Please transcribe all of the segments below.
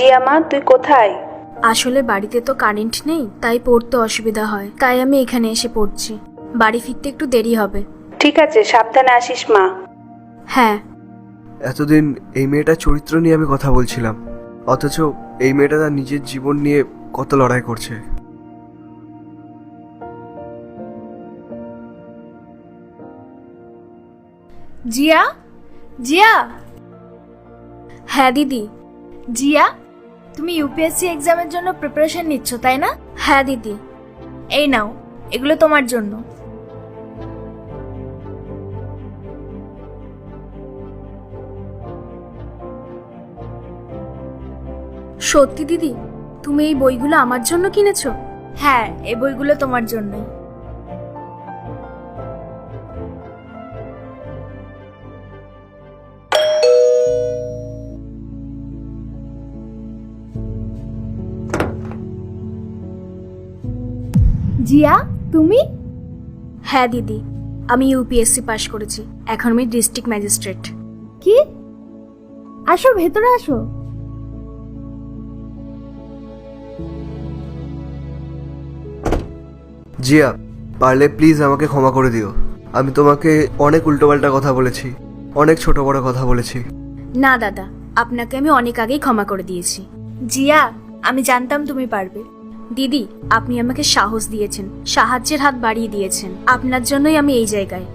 জিয়া মা, তুই কোথায়? আসলে বাড়িতে তো কারেন্ট নেই, তাই পড়তে অসুবিধা হয়, তাই আমি এখানে এসে পড়ছি। বাড়ি ফিরতে একটু দেরি হবে। ঠিক আছে, সাবধানে আসিস মা। হ্যাঁ। এতদিন এই মেয়েটার চরিত্র নিয়ে আমি কথা বলছিলাম, অথচ এই মেয়েটা তার নিজের জীবন নিয়ে কত লড়াই করছে। জিয়া, জিয়া। হ্যাঁ দিদি। জিয়া, তুমি ইউপিএসসি এক্সামের জন্য প্রিপারেশন নিচ্ছ তাই না? হ্যাঁ দিদি। এই নাও, এগুলো তোমার জন্য। সত্যি দিদি, তুমি এই বইগুলো আমার জন্য কিনেছো? হ্যাঁ, এই বইগুলো তোমার জন্যই। জিয়া, তুমি? হ্যাঁ দিদি, আমি ইউপিএসসি পাশ করেছি, এখন আমি ডিস্ট্রিক্ট ম্যাজিস্ট্রেট। কি? আসো, ভেতরে আসো। জিয়া, পারলে প্লিজ আমাকে ক্ষমা করে দিও। আমি তোমাকে অনেক উল্টোপাল্টা কথা বলেছি, অনেক ছোট বড় কথা বলেছি। না দাদা, আপনাকে আমি অনেক আগেই ক্ষমা করে দিয়েছি। জিয়া, আমি জানতাম তুমি পারবে। দিদি, আপনি আমাকে সাহস দিয়েছেন, সাহায্যের হাত বাড়িয়ে দিয়েছেন, আপনার জন্যই আমি এই জায়গায়।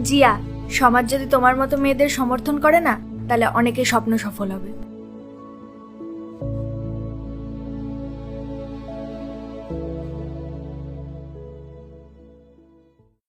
জিয়া, সমাজ যদি তোমার মতো মেয়েদের সমর্থন করে না, তাহলে অনেকের স্বপ্ন সফল হবে।